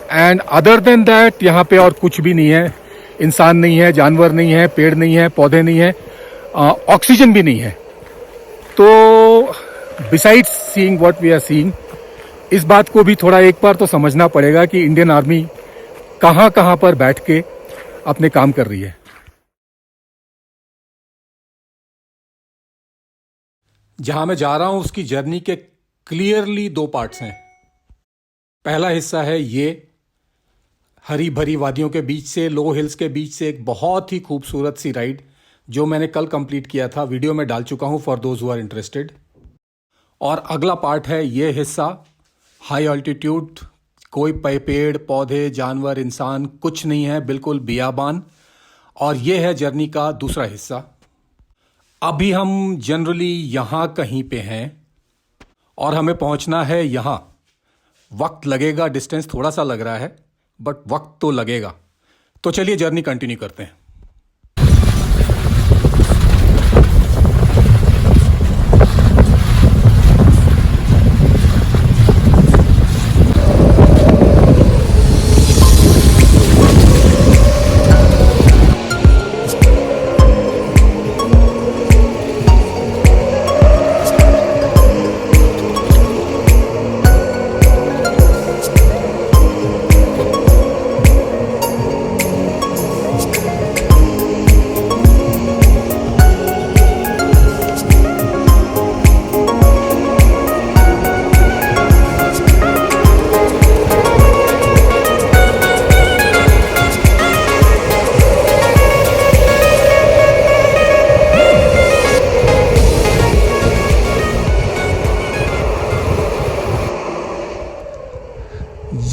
And other than that यहाँ पे और कुछ भी नहीं है। इंसान नहीं है, जानवर नहीं है, पेड़ नहीं है, पौधे नहीं है, ऑक्सीजन भी नहीं है। तो besides seeing what we are seeing, इस बात को भी थोड़ा एक बार तो समझना पड़ेगा कि इंडियन आर्मी कहाँ कहाँ पर बैठ के अपने काम कर रही है। जहां मैं जा रहा हूं उसकी जर्नी के क्लियरली दो पार्ट्स हैं। पहला हिस्सा है ये हरी भरी वादियों के बीच से, लो हिल्स के बीच से एक बहुत ही खूबसूरत सी राइड जो मैंने कल कंप्लीट किया था, वीडियो में डाल चुका हूं for those who are interested. और अगला पार्ट है ये हिस्सा हाई ऑल्टीट्यूड, कोई पेड़ पौधे जानवर इंसान कुछ नहीं है, बिल्कुल बियाबान। और ये है जर्नी का दूसरा हिस्सा। अभी हम जनरली यहां कहीं पे हैं और हमें पहुंचना है यहां। वक्त लगेगा, डिस्टेंस थोड़ा सा लग रहा है बट वक्त तो लगेगा। तो चलिए जर्नी कंटिन्यू करते हैं।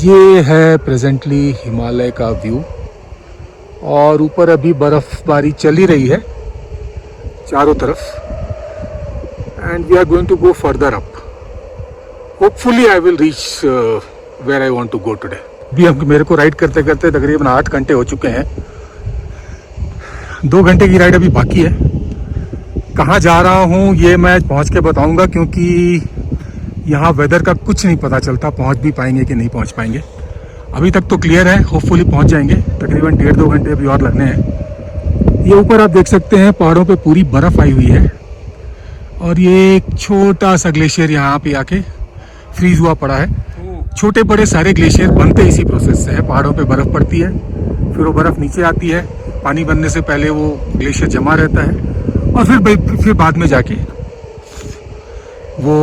ये है प्रेजेंटली हिमालय का व्यू और ऊपर अभी बर्फबारी चल ही रही है चारों तरफ। And we are going to go further up. Hopefully I will reach where I want to go today. अभी हम मेरे को राइड करते करते तकरीबन 8 घंटे हो चुके हैं। 2 घंटे की राइड अभी बाकी है। कहाँ जा रहा हूँ ये मैं पहुँच के बताऊँगा, क्योंकि यहाँ वेदर का कुछ नहीं पता चलता, पहुँच भी पाएंगे कि नहीं पहुँच पाएंगे। अभी तक तो क्लियर है, होपफुली पहुँच जाएंगे। तकरीबन 1.5-2 घंटे अभी और लगने हैं। ये ऊपर आप देख सकते हैं पहाड़ों पे पूरी बर्फ़ आई हुई है और ये एक छोटा सा ग्लेशियर यहाँ पे आके फ्रीज हुआ पड़ा है। छोटे बड़े सारे ग्लेशियर बनते इसी प्रोसेस से है। पहाड़ों पे बर्फ़ पड़ती है, फिर वो बर्फ़ नीचे आती है, पानी बनने से पहले वो ग्लेशियर जमा रहता है और फिर बाद में जाके वो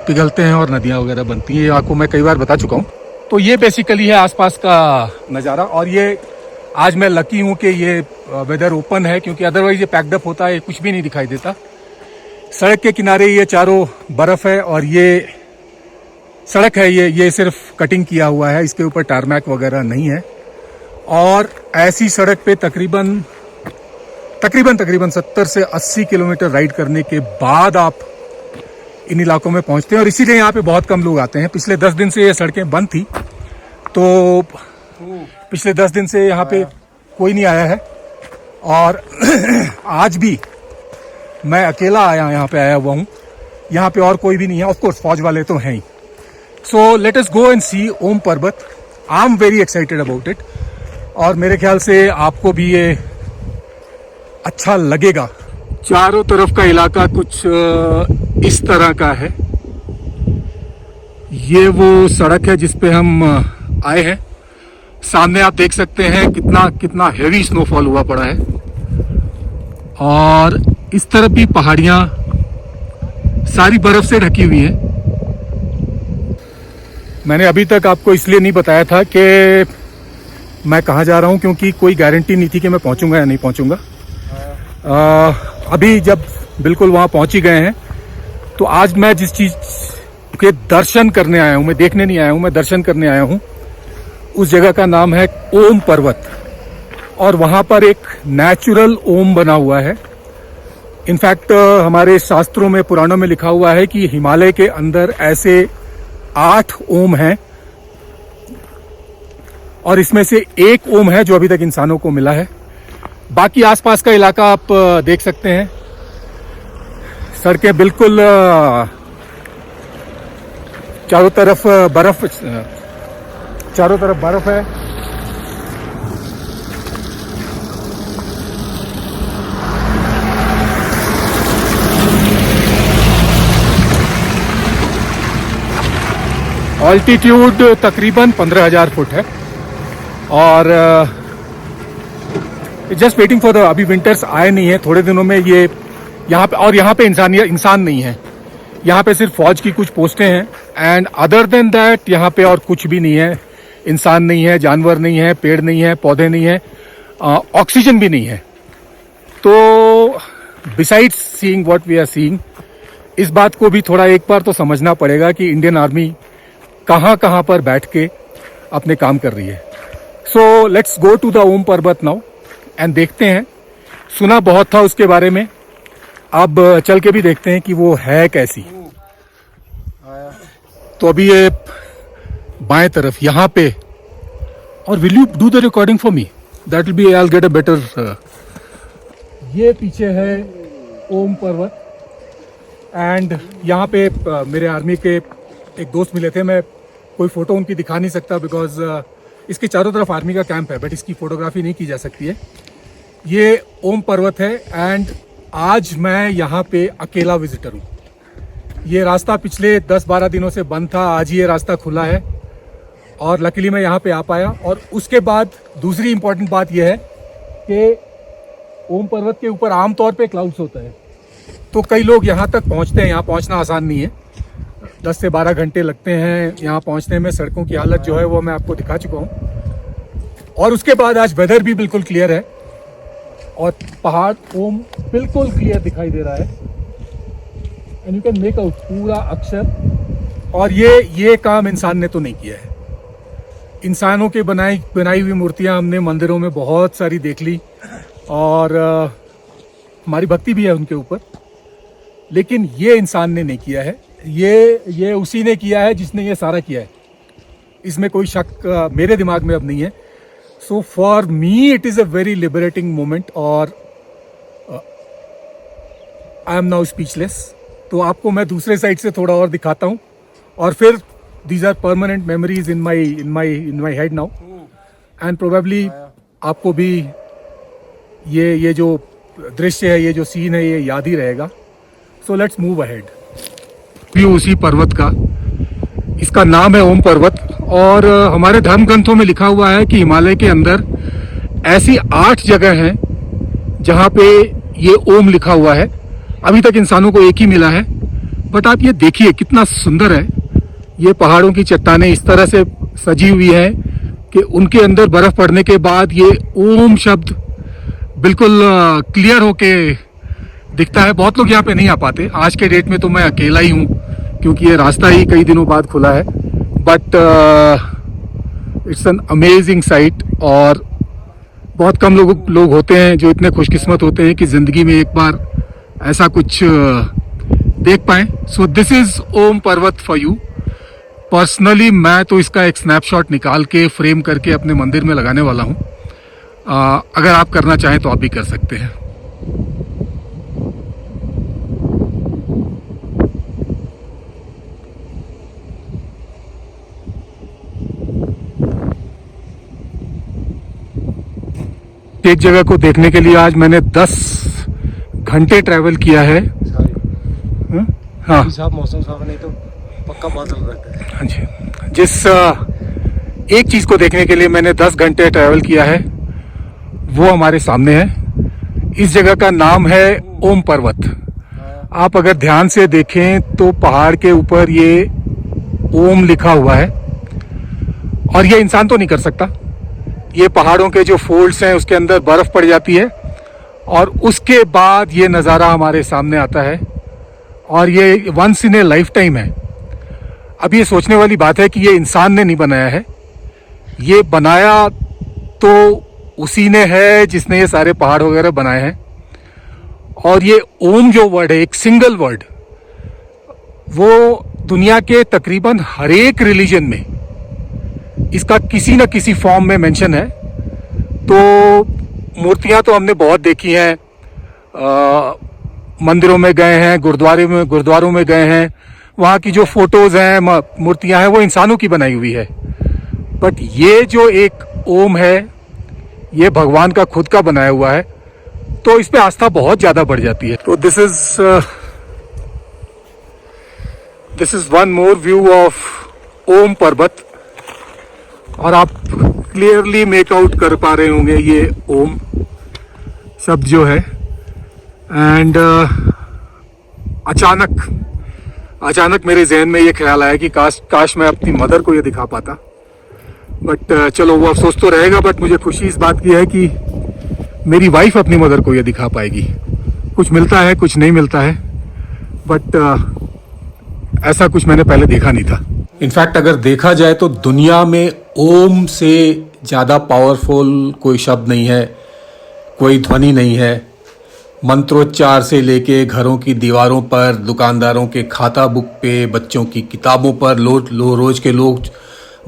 पिघलते हैं और नदियाँ वगैरह बनती हैं। ये आपको मैं कई बार बता चुका हूँ। तो ये बेसिकली है आसपास का नज़ारा। और ये आज मैं लकी हूँ कि ये वेदर ओपन है, क्योंकि अदरवाइज ये पैक्ड अप होता है, कुछ भी नहीं दिखाई देता। सड़क के किनारे ये चारों बर्फ़ है और ये सड़क है, ये सिर्फ कटिंग किया हुआ है, इसके ऊपर टारमैक वगैरह नहीं है। और ऐसी सड़क पे तकरीबन 70 से 80 किलोमीटर राइड करने के बाद आप इन इलाकों में पहुंचते हैं। और इसीलिए यहाँ पे बहुत कम लोग आते हैं। पिछले 10 दिन से ये सड़कें बंद थी, तो पिछले 10 दिन से यहाँ पे कोई नहीं आया है। और आज भी मैं अकेला यहाँ पे आया हुआ हूँ। यहाँ पे और कोई भी नहीं है। ऑफ कोर्स फौज वाले तो हैं ही। So let us go and सी ओम पर्वत। I am very excited about it और मेरे ख्याल से आपको भी ये अच्छा लगेगा। चारों तरफ का इलाका कुछ इस तरह का है। ये वो सड़क है जिस पे हम आए हैं। सामने आप देख सकते हैं कितना हेवी स्नोफॉल हुआ पड़ा है। और इस तरफ भी पहाड़ियाँ सारी बर्फ से ढकी हुई हैं। मैंने अभी तक आपको इसलिए नहीं बताया था कि मैं कहाँ जा रहा हूँ, क्योंकि कोई गारंटी नहीं थी कि मैं पहुँचूंगा या नहीं पहुँचूंगा। अभी जब बिल्कुल वहाँ पहुँच ही गए हैं, तो आज मैं जिस चीज़ के दर्शन करने आया हूँ, मैं देखने नहीं आया हूँ, मैं दर्शन करने आया हूँ, उस जगह का नाम है ओम पर्वत। और वहाँ पर एक नेचुरल ओम बना हुआ है। इनफैक्ट हमारे शास्त्रों में, पुराणों में लिखा हुआ है कि हिमालय के अंदर ऐसे 8 ओम हैं और इसमें से एक ओम है जो अभी तक इंसानों को मिला है। बाकी आसपास का इलाका आप देख सकते हैं। सड़कें बिल्कुल चारों तरफ बर्फ चारों तरफ बर्फ है। ऑल्टीट्यूड तकरीबन 15,000 फुट है और जस्ट वेटिंग फॉर द, अभी विंटर्स आए नहीं है, थोड़े दिनों में ये यहाँ पे इंसान नहीं है, यहाँ पे सिर्फ फौज की कुछ पोस्टें हैं एंड अदर देन दैट यहाँ पे और कुछ भी नहीं है। इंसान नहीं है, जानवर नहीं है, पेड़ नहीं है, पौधे नहीं है, ऑक्सीजन भी नहीं है। तो besides seeing what we are seeing, इस बात को भी थोड़ा एक बार तो समझना पड़ेगा कि इंडियन आर्मी कहाँ कहाँ पर बैठ के अपने काम कर रही है। So let's go to the Om Parvat now and देखते हैं। सुना बहुत था उसके बारे में, अब चल के भी देखते हैं कि वो है कैसी। तो अभी ये बाएं तरफ यहाँ पे, और will you do the recording for me, that will be, I will get a better. ये पीछे है ओम पर्वत एंड यहाँ पे मेरे आर्मी के एक दोस्त मिले थे। मैं कोई फोटो उनकी दिखा नहीं सकता बिकॉज इसके चारों तरफ आर्मी का कैंप है, बट इसकी फोटोग्राफी नहीं की जा सकती है। ये ओम पर्वत है एंड आज मैं यहाँ पे अकेला विजिटर हूँ। ये रास्ता पिछले 10-12 दिनों से बंद था, आज ये रास्ता खुला है और लकीली मैं यहाँ पे आ पाया। और उसके बाद दूसरी इंपॉर्टेंट बात यह है कि ओम पर्वत के ऊपर आमतौर पे क्लाउड्स होता है, तो कई लोग यहाँ तक पहुँचते हैं। यहाँ पहुँचना आसान नहीं है, 10 से 12 घंटे लगते हैं यहाँ पहुँचने में। सड़कों की हालत जो है वो मैं आपको दिखा चुका हूँ। और उसके बाद आज वेदर भी बिल्कुल क्लियर है और पहाड़ ओम बिल्कुल क्लियर दिखाई दे रहा है and you can make out पूरा अक्षर। और ये काम इंसान ने तो नहीं किया है। इंसानों के बनाई हुई मूर्तियाँ हमने मंदिरों में बहुत सारी देख ली और हमारी भक्ति भी है उनके ऊपर, लेकिन ये इंसान ने नहीं किया है। ये उसी ने किया है जिसने ये सारा किया है, इसमें कोई शक मेरे दिमाग में अब नहीं है। So for me it is a very liberating moment और आई एम नाउ स्पीचलेस। तो आपको मैं दूसरे साइड से थोड़ा और दिखाता हूँ और फिर these are permanent memories in my head now and probably आपको भी ये जो दृश्य है, ये जो सीन है, ये याद ही रहेगा। So let's move ahead. View उसी पर्वत का, इसका नाम है ओम पर्वत और हमारे धर्म ग्रंथों में लिखा हुआ है कि हिमालय के अंदर ऐसी 8 जगह हैं जहाँ पे ये ओम लिखा हुआ है। अभी तक इंसानों को एक ही मिला है, बट आप ये देखिए कितना सुंदर है। ये पहाड़ों की चट्टानें इस तरह से सजी हुई हैं कि उनके अंदर बर्फ पड़ने के बाद ये ओम शब्द बिल्कुल क्लियर होके दिखता है। बहुत लोग यहाँ पे नहीं आ पाते, आज के डेट में तो मैं अकेला ही हूँ क्योंकि ये रास्ता ही कई दिनों बाद खुला है, but it's an amazing site. और बहुत कम लोग होते हैं जो इतने खुशकिस्मत होते हैं कि ज़िंदगी में एक बार ऐसा कुछ देख पाएँ। सो दिस इज़ ओम पर्वत फॉर यू। पर्सनली मैं तो इसका एक स्नैपशॉट निकाल के फ्रेम करके अपने मंदिर में लगाने वाला हूँ। अगर आप करना चाहें तो आप भी कर सकते हैं। एक जगह को देखने के लिए आज मैंने 10 घंटे ट्रैवल किया है। हाँ साहब, मौसम साफ नहीं तो पक्का बादल रहता है। हाँ जी, जिस एक चीज को देखने के लिए मैंने 10 घंटे ट्रैवल किया है वो हमारे सामने है। इस जगह का नाम है ओम पर्वत। आप अगर ध्यान से देखें तो पहाड़ के ऊपर ये ओम लिखा हुआ है और ये इंसान तो नहीं कर सकता। ये पहाड़ों के जो फोल्ड्स हैं उसके अंदर बर्फ पड़ जाती है और उसके बाद ये नज़ारा हमारे सामने आता है और ये once in a lifetime है। अब ये सोचने वाली बात है कि ये इंसान ने नहीं बनाया है, ये बनाया तो उसी ने है जिसने ये सारे पहाड़ वगैरह बनाए हैं। और ये ओम जो वर्ड है, एक सिंगल वर्ड, वो दुनिया के तकरीबन हर एक रिलीजन में इसका किसी न किसी फॉर्म में मेंशन है। तो मूर्तियां तो हमने बहुत देखी हैं, मंदिरों में गए हैं, गुरुद्वारों में गए हैं, वहाँ की जो फोटोज हैं, मूर्तियां हैं, वो इंसानों की बनाई हुई है। बट ये जो एक ओम है ये भगवान का खुद का बनाया हुआ है, तो इस पे आस्था बहुत ज्यादा बढ़ जाती है। तो this is one more view of Om Parvat, और आप क्लियरली मेक आउट कर पा रहे होंगे ये ओम शब्द जो है। एंड अचानक मेरे जहन में ये ख्याल आया कि काश मैं अपनी मदर को ये दिखा पाता। बट चलो वो अफसोस तो रहेगा, बट मुझे खुशी इस बात की है कि मेरी वाइफ अपनी मदर को ये दिखा पाएगी। कुछ मिलता है, कुछ नहीं मिलता है, बट ऐसा कुछ मैंने पहले देखा नहीं था। इनफैक्ट अगर देखा जाए तो दुनिया में ओम से ज़्यादा पावरफुल कोई शब्द नहीं है, कोई ध्वनि नहीं है। मंत्रोच्चार से लेके घरों की दीवारों पर, दुकानदारों के खाता बुक पे, बच्चों की किताबों पर, रोज के लोग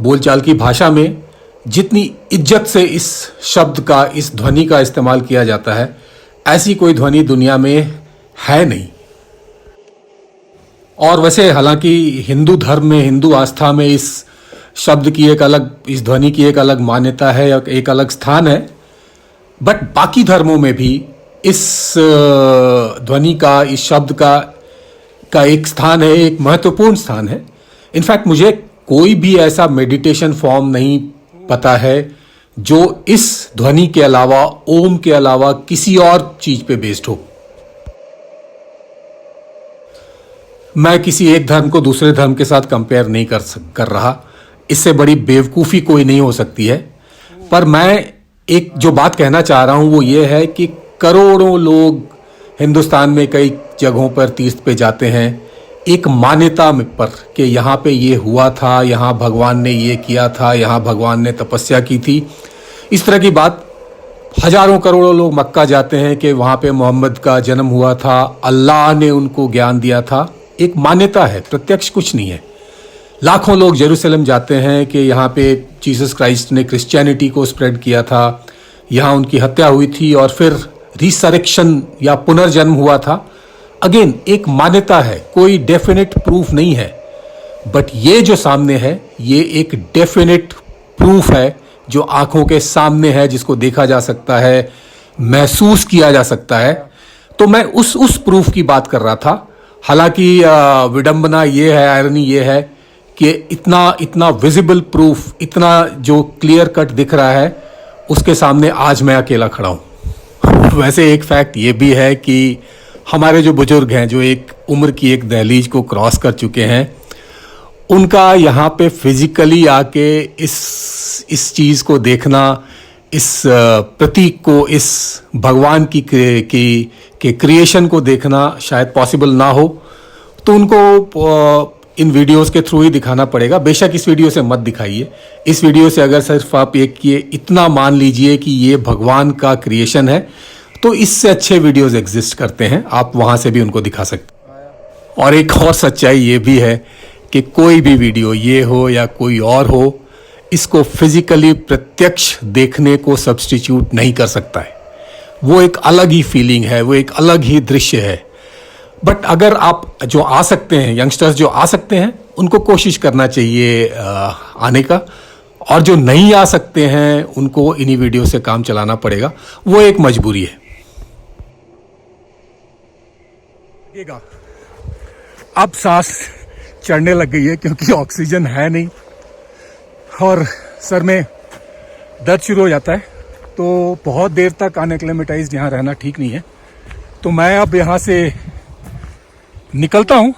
बोलचाल की भाषा में जितनी इज्जत से इस शब्द का, इस ध्वनि का इस्तेमाल किया जाता है, ऐसी कोई ध्वनि दुनिया में है नहीं। और वैसे हालांकि हिंदू धर्म में, हिंदू आस्था में इस शब्द की एक अलग, इस ध्वनि की एक अलग मान्यता है, एक अलग स्थान है, बट बाकी धर्मों में भी इस ध्वनि का, इस शब्द का एक स्थान है, एक महत्वपूर्ण स्थान है। इनफैक्ट मुझे कोई भी ऐसा मेडिटेशन फॉर्म नहीं पता है जो इस ध्वनि के अलावा, ओम के अलावा किसी और चीज पे बेस्ड हो। मैं किसी एक धर्म को दूसरे धर्म के साथ कंपेयर नहीं कर रहा, इससे बड़ी बेवकूफ़ी कोई नहीं हो सकती है। पर मैं एक जो बात कहना चाह रहा हूं वो ये है कि करोड़ों लोग हिंदुस्तान में कई जगहों पर तीर्थ पे जाते हैं एक मान्यता पर कि यहाँ पे ये हुआ था, यहाँ भगवान ने ये किया था, यहाँ भगवान ने तपस्या की थी। इस तरह की बात, हजारों करोड़ों लोग मक्का जाते हैं कि वहाँ पे मोहम्मद का जन्म हुआ था, अल्लाह ने उनको ज्ञान दिया था। एक मान्यता है, प्रत्यक्ष कुछ नहीं है। लाखों लोग जेरूसलम जाते हैं कि यहाँ पे जीसस क्राइस्ट ने क्रिश्चियनिटी को स्प्रेड किया था, यहाँ उनकी हत्या हुई थी और फिर रिसरेक्शन या पुनर्जन्म हुआ था। अगेन एक मान्यता है, कोई डेफिनेट प्रूफ नहीं है, बट ये जो सामने है ये एक डेफिनेट प्रूफ है जो आंखों के सामने है, जिसको देखा जा सकता है, महसूस किया जा सकता है। तो मैं उस प्रूफ की बात कर रहा था। हालांकि विडंबना ये है, आयरनी ये है कि इतना विजिबल प्रूफ, इतना जो क्लियर कट दिख रहा है, उसके सामने आज मैं अकेला खड़ा हूं। वैसे एक फैक्ट ये भी है कि हमारे जो बुजुर्ग हैं, जो एक उम्र की एक दहलीज को क्रॉस कर चुके हैं, उनका यहाँ पे फिजिकली आके इस चीज़ को देखना, इस प्रतीक को, इस भगवान की क्रिएशन को देखना शायद पॉसिबल ना हो, तो उनको इन वीडियोस के थ्रू ही दिखाना पड़ेगा। बेशक इस वीडियो से मत दिखाइए, इस वीडियो से अगर सिर्फ आप इतना मान लीजिए कि ये भगवान का क्रिएशन है, तो इससे अच्छे वीडियोस एग्जिस्ट करते हैं, आप वहां से भी उनको दिखा सकते। और एक और सच्चाई ये भी है कि कोई भी वीडियो, ये हो या कोई और हो, इसको फिजिकली प्रत्यक्ष देखने को सब्स्टिट्यूट नहीं कर सकता है। वो एक अलग ही फीलिंग है, वो एक अलग ही दृश्य है। बट अगर आप जो आ सकते हैं, यंगस्टर्स जो आ सकते हैं, उनको कोशिश करना चाहिए आने का, और जो नहीं आ सकते हैं उनको इन्हीं वीडियो से काम चलाना पड़ेगा, वो एक मजबूरी है। अब सांस चढ़ने लग गई है क्योंकि ऑक्सीजन है नहीं और सर में दर्द शुरू हो जाता है, तो बहुत देर तक अनएक्लेमेटाइज्ड यहाँ रहना ठीक नहीं है। तो मैं अब यहाँ से निकलता हूँ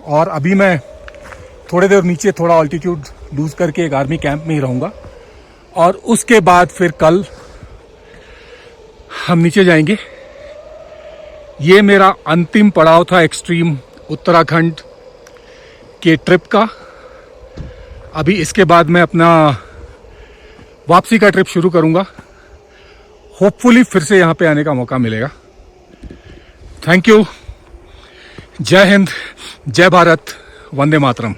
और अभी मैं थोड़ी देर नीचे थोड़ा ऑल्टीट्यूड लूज करके एक आर्मी कैंप में ही रहूँगा, और उसके बाद फिर कल हम नीचे जाएंगे। ये मेरा अंतिम पड़ाव था एक्सट्रीम उत्तराखंड के ट्रिप का। अभी इसके बाद मैं अपना वापसी का ट्रिप शुरू करूंगा। होपफुली फिर से यहाँ पे आने का मौका मिलेगा। Thank you. जय हिंद, जय भारत, वंदे मातरम।